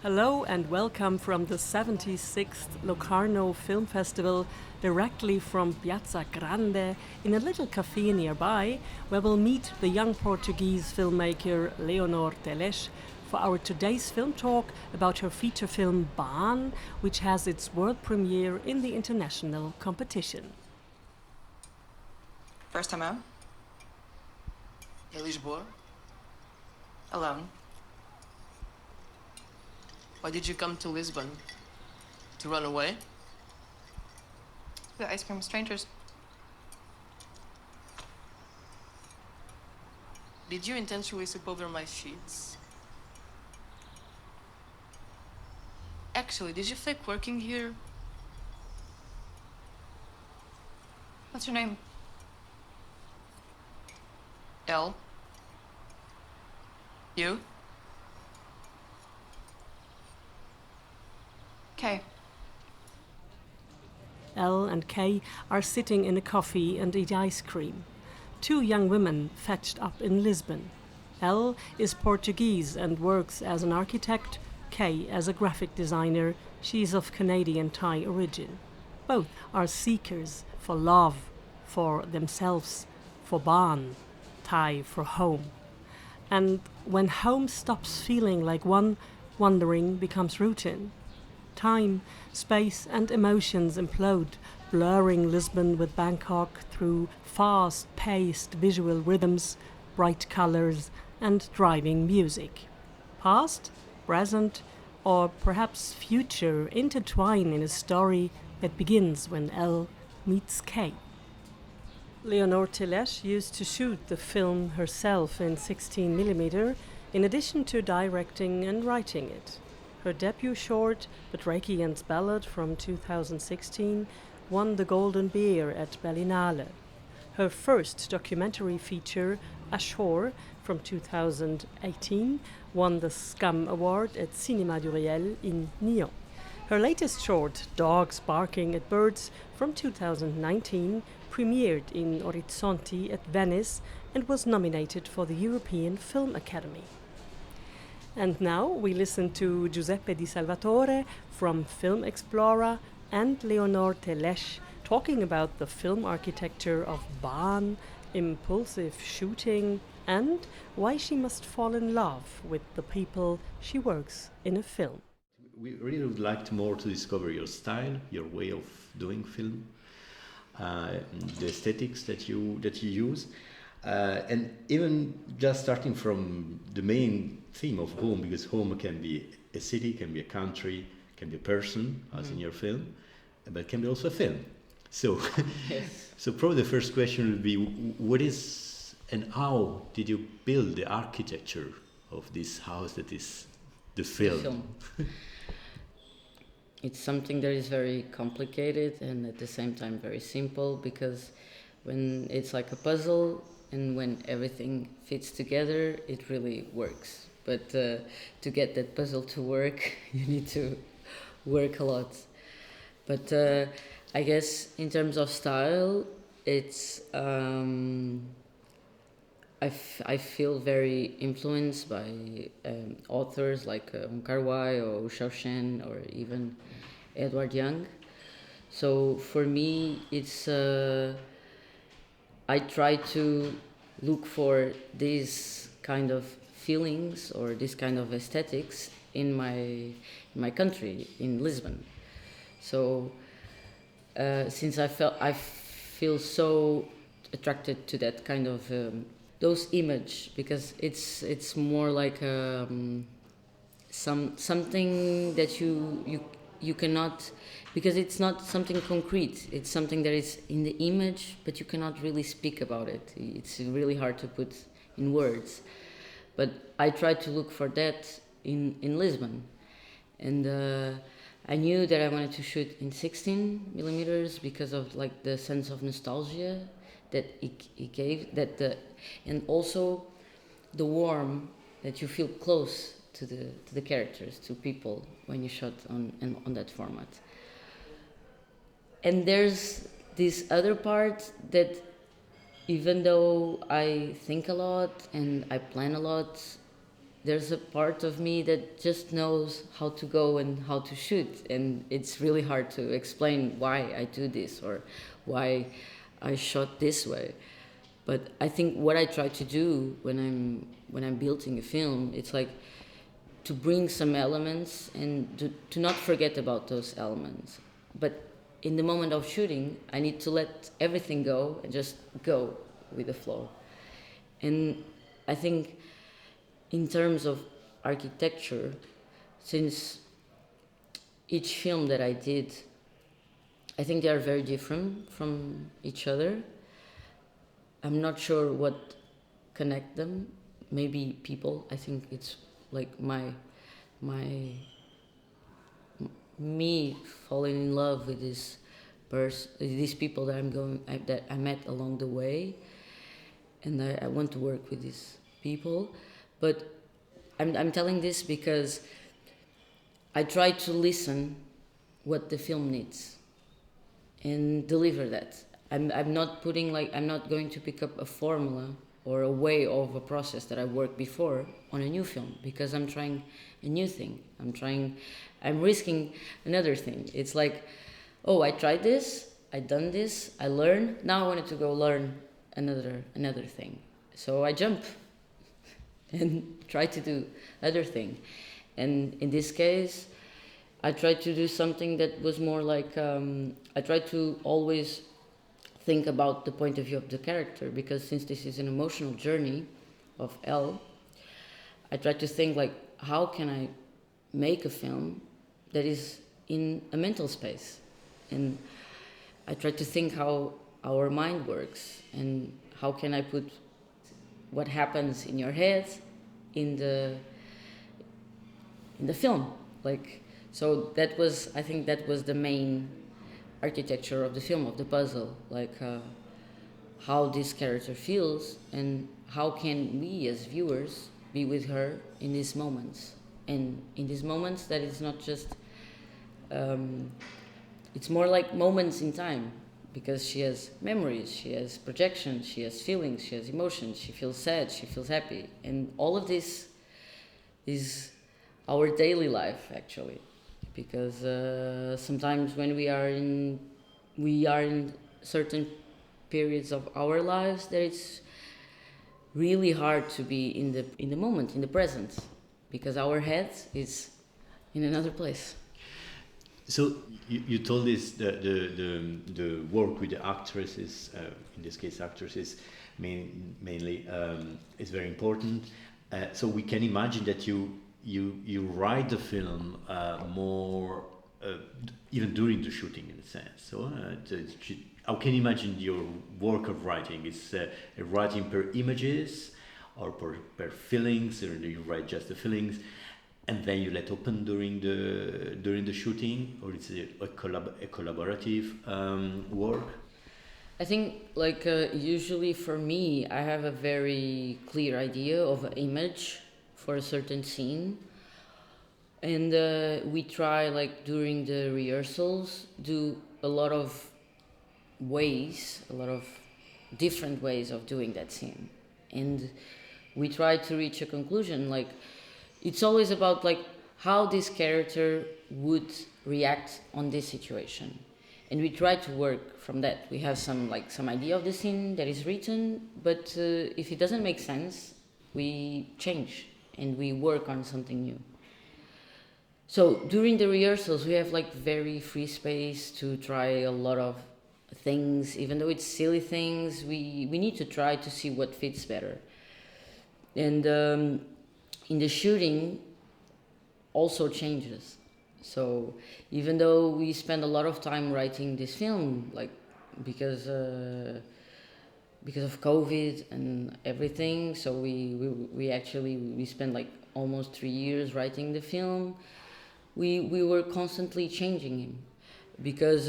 Hello and welcome from the 76th Locarno Film Festival, directly from Piazza Grande in a little cafe nearby, where we'll meet the young Portuguese filmmaker Leonor Teles for our today's film talk about her feature film Baan, which has its world premiere in the international competition. First time out? In Lisboa? Alone? Why did you come to Lisbon? To run away? The ice cream strangers. Did you intentionally sleep over my sheets? Actually, did you fake working here? What's your name? L? You? Kay. Elle and Kay are sitting in a coffee and eat ice cream. Two young women fetched up in Lisbon. Elle is Portuguese and works as an architect. Kay as a graphic designer. She's of Canadian Thai origin. Both are seekers for love, for themselves, for Baan, Thai for home. And when home stops feeling like one, wandering becomes routine. Time, space and emotions implode, blurring Lisbon with Bangkok through fast-paced visual rhythms, bright colors and driving music. Past, present or perhaps future intertwine in a story that begins when Elle meets Kay. Leonor Teles used to shoot the film herself in 16mm in addition to directing and writing it. Her debut short, Bedrekians Ballad from 2016, won the Golden Bear at Berlinale. Her first documentary feature, Ashore, from 2018, won the Scum Award at Cinéma du Réel in Nyon. Her latest short, Dogs Barking at Birds, from 2019, premiered in Orizzonti at Venice and was nominated for the European Film Academy. And now we listen to Giuseppe Di Salvatore from Film Explorer and Leonor Teles talking about the film architecture of Baan, impulsive shooting, and why she must fall in love with the people she works in a film. We really would like more to discover your style, your way of doing film, the aesthetics that you use. And even just starting from the main theme of home, because home can be a city, can be a country, can be a person, as in your film, but can be also a film. So, Yes. so probably the first question would be, what is and how did you build the architecture of this house that is the film? It's something that is very complicated and at the same time very simple, because when it's like a puzzle and when everything fits together, it really works. But to get that puzzle to work, you need to work a lot. But I guess in terms of style, it's I feel very influenced by authors like Kar Wai or Xiao Shen or even Edward Young. So for me, it's I try to look for these kind of feelings or this kind of aesthetics in my country, in Lisbon. So since I feel so attracted to that kind of those image, because it's more like something that you cannot, because it's not something concrete. It's something that is in the image, but you cannot really speak about it. It's really hard to put in words. But I tried to look for that in Lisbon, and I knew that I wanted to shoot in 16mm because of like the sense of nostalgia that it gave, and also the warmth that you feel close to the characters, to people when you shot on that format. And there's this other part that, even though I think a lot and I plan a lot, there's a part of me that just knows how to go and how to shoot, and it's really hard to explain why I do this or why I shot this way. But I think what I try to do when I'm building a film, it's like to bring some elements and to not forget about those elements. But in the moment of shooting, I need to let everything go and just go with the flow. And I think in terms of architecture, since each film that I did, I think they are very different from each other. I'm not sure what connect them. Maybe people. I think it's like me falling in love with these people that I met along the way, and I want to work with these people. But I'm telling this because I try to listen what the film needs and deliver that. I'm not going to pick up a formula or a way of a process that I worked before on a new film, because I'm trying a new thing. I'm risking another thing. It's like, oh, I tried this, I done this, I learned, now I wanted to go learn another thing. So I jump and try to do other thing. And in this case, I tried to do something that was more like, I tried to always think about the point of view of the character, because since this is an emotional journey of Elle, I tried to think like, how can I make a film that is in a mental space? And I tried to think how our mind works, and how can I put what happens in your head in the film. Like, so I think that was the main architecture of the film, of the puzzle, like how this character feels and how can we as viewers be with her in these moments. And in these moments that it's not just, it's more like moments in time, because she has memories, she has projections, she has feelings, she has emotions, she feels sad, she feels happy. And all of this is our daily life, actually. Because sometimes when we are in certain periods of our lives, that it's really hard to be in the moment, in the present, because our head is in another place. So you told us the work with the actresses, in this case actresses mainly, is very important. So we can imagine that you write the film more even during the shooting, in a sense. So how can you imagine your work of writing? Is writing per images or per feelings, or do you write just the feelings and then you let open during the shooting, or is it a collaborative work? I think, like, usually for me, I have a very clear idea of an image for a certain scene, and we try, like, during the rehearsals, do a lot of different ways of doing that scene, and we try to reach a conclusion. Like, it's always about, like, how this character would react on this situation, and we try to work from that. We have some idea of the scene that is written, but if it doesn't make sense, we change and we work on something new. So during the rehearsals, we have, like, very free space to try a lot of things. Even though it's silly things, we need to try to see what fits better. And in the shooting also changes. So even though we spend a lot of time writing this film, like, because of COVID and everything, so we actually spent, like, almost 3 years writing the film. We were constantly changing him, because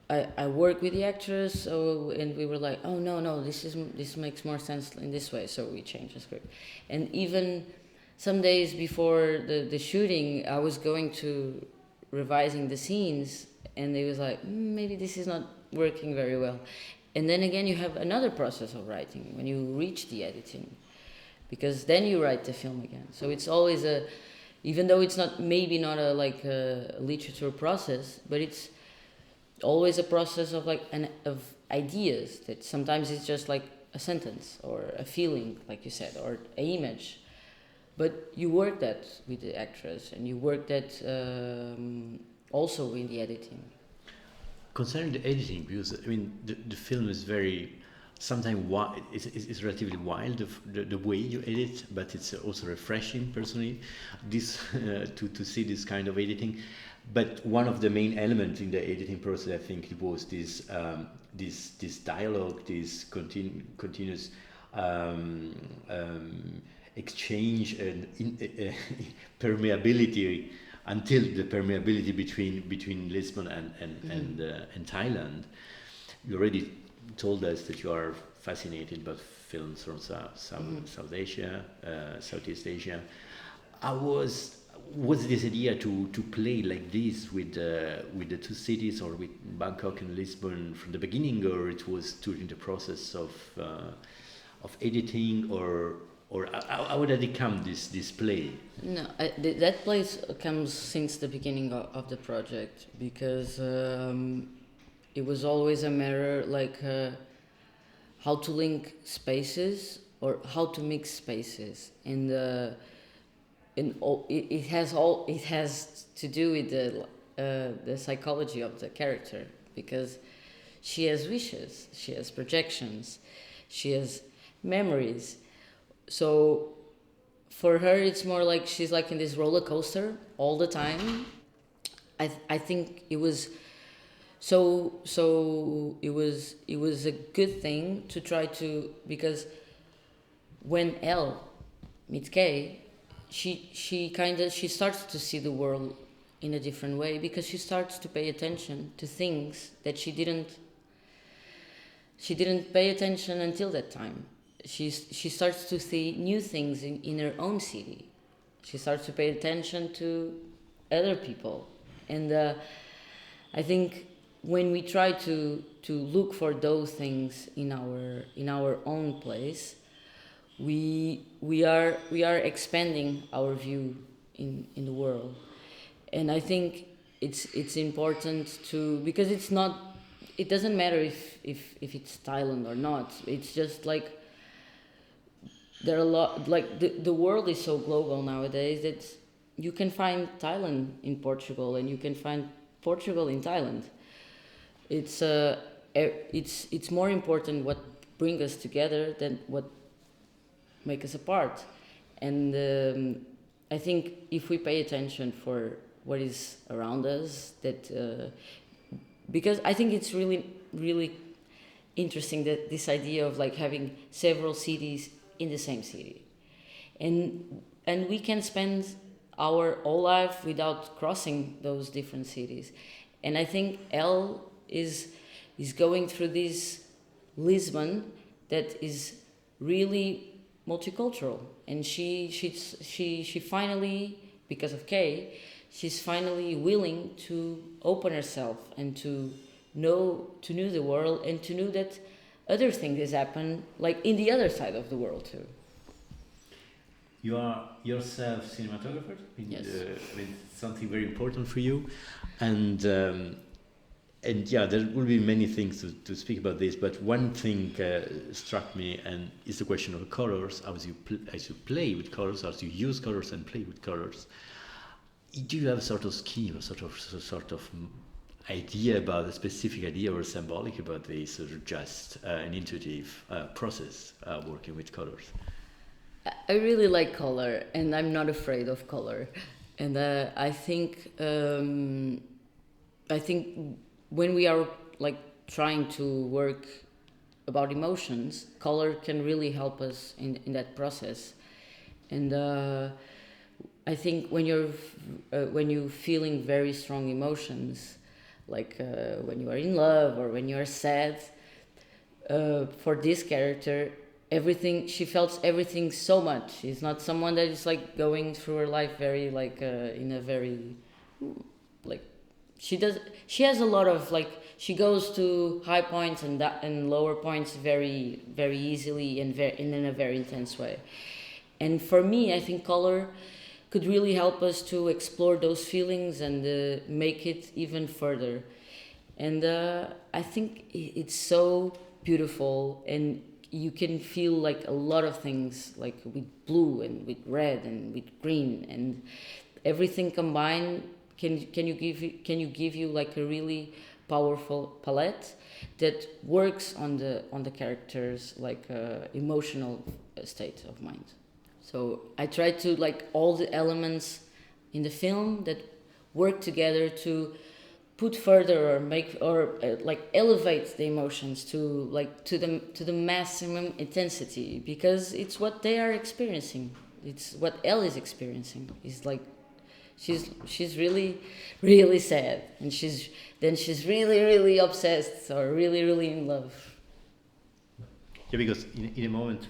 I work with the actress, and we were like, oh no, this makes more sense in this way, so we changed the script. And even some days before the shooting, I was going to revising the scenes, and it was like, maybe this is not working very well. And then again, you have another process of writing when you reach the editing, because then you write the film again. So it's always even though it's not maybe not a literature process, but it's always a process of of ideas that sometimes it's just like a sentence or a feeling, like you said, or an image. But you work that with the actress, and you work that also in the editing. Concerning the editing, because I mean the film is very sometimes it's relatively wild the way you edit, but it's also refreshing personally this to see this kind of editing. But one of the main elements in the editing process, I think, it was this dialogue, this continuous exchange and permeability, until the permeability between Lisbon and Thailand. You already told us that you are fascinated by films from South Asia, Southeast Asia. Was this idea to play like this with the two cities, or with Bangkok and Lisbon from the beginning, or it was during the process of editing, or how did it come this play? No, that place comes since the beginning of the project, because it was always a matter how to link spaces or how to mix spaces, and it has to do with the psychology of the character, because she has wishes, she has projections, she has memories. So for her, it's more like she's like in this roller coaster all the time. I think it was it was a good thing to try to, because when Elle meets Kay, she starts to see the world in a different way, because she starts to pay attention to things that she didn't pay attention until that time. She starts to see new things in her own city. She starts to pay attention to other people, and I think when we try to look for those things in our own place, we are expanding our view in the world. And I think it's important to, because it doesn't matter if it's Thailand or not. It's just like there are a lot, like the world is so global nowadays that you can find Thailand in Portugal and you can find Portugal in Thailand. It's more important what brings us together than what make us apart. And I think if we pay attention for what is around us, that because I think it's really, really interesting that this idea of like having several cities in the same city, and we can spend our whole life without crossing those different cities. And I think Elle is going through this Lisbon that is really multicultural, and she finally, because of Kay, she's finally willing to open herself and to know the world, and to know that other things happen like in the other side of the world too. You are yourself cinematographer. Yes. Something very important for you, and yeah, there will be many things to speak about this. But one thing struck me, and is the question of colors. As you play with colors, as you use colors and play with colors. Do you have a sort of scheme, a sort of idea about a specific idea or symbolic about this, or just an intuitive process working with colors? I really like color, and I'm not afraid of color. And I think when we are like trying to work about emotions, color can really help us in that process. And I think when you're feeling very strong emotions, like when you are in love or when you are sad, for this character, she felt everything so much. She's not someone that is like going through her life very like in a very like she has a lot of like, she goes to high points and lower points very, very easily and in a very intense way. And for me, I think color could really help us to explore those feelings and make it even further. And I think it's so beautiful, and you can feel like a lot of things, like with blue and with red and with green, and everything combined can give you like a really powerful palette that works on the characters, like emotional state of mind. So I try to like all the elements in the film that work together to put further or make or like elevate the emotions to the maximum intensity, because it's what they are experiencing. It's what Elle is experiencing. It's like she's really sad, and she's really obsessed or really in love. Yeah, because in a moment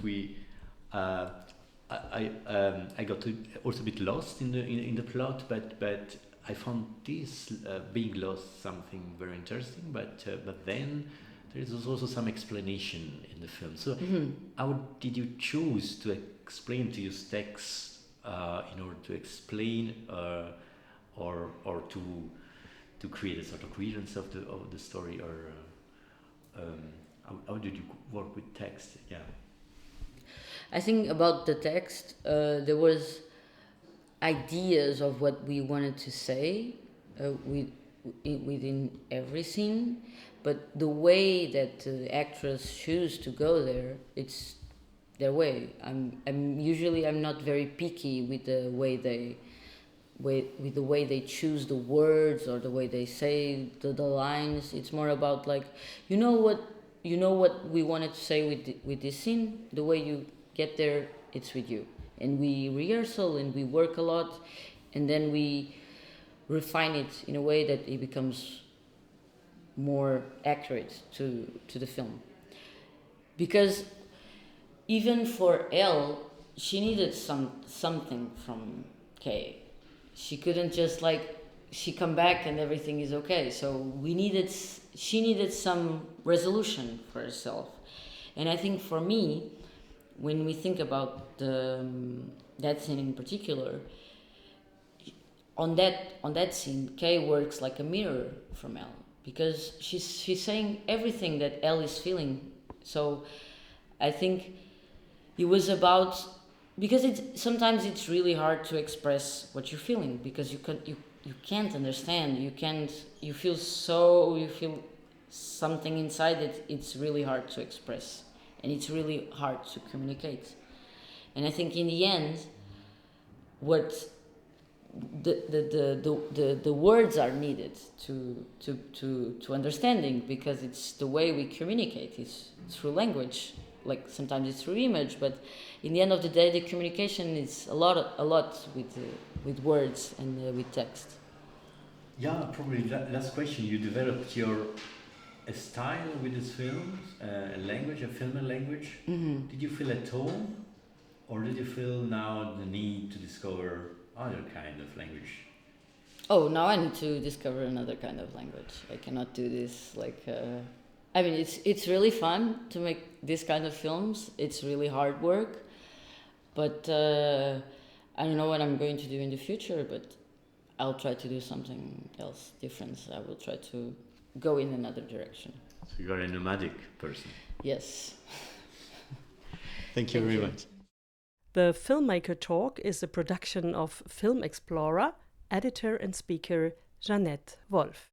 I got also a bit lost in the plot, but I found this being lost something very interesting. But then there is also some explanation in the film. So how did you choose to explain to use text in order to explain or to create a sort of coherence of the story, or how did you work with text? Yeah. I think about the text, there was ideas of what we wanted to say within every scene, but the way that the actors choose to go there, it's their way. I'm not very picky with the way they choose the words or the way they say the lines. It's more about like, you know what we wanted to say with this scene. The way you get there, it's with you, and we rehearsal and we work a lot, and then we refine it in a way that it becomes more accurate to the film. Because even for Elle, she needed something from Kay. She couldn't just like she come back and everything is okay. So she needed some resolution for herself. And I think for me, when we think about that scene in particular, on that scene, Kay works like a mirror from Elle, because she's saying everything that Elle is feeling. So I think it was about, because sometimes it's really hard to express what you're feeling, because you can't understand, you feel something inside it. It's really hard to express, and it's really hard to communicate. And I think in the end, what the words are needed to understanding, because it's the way we communicate. It's through language, like sometimes it's through image, but in the end of the day, the communication is a lot with words and with text. Yeah, probably last question. You developed a style with this film, a language, a film and language. Mm-hmm. Did you feel at home, or did you feel now the need to discover other kind of language? Oh, now I need to discover another kind of language. I cannot do this like. I mean, it's really fun to make this kind of films. It's really hard work, but I don't know what I'm going to do in the future. But I'll try to do something else different. I will try to go in another direction. So you are a nomadic person. Yes. Thank you very much. The Filmmaker Talk is a production of Film Explorer, editor and speaker Jeannette Wolf.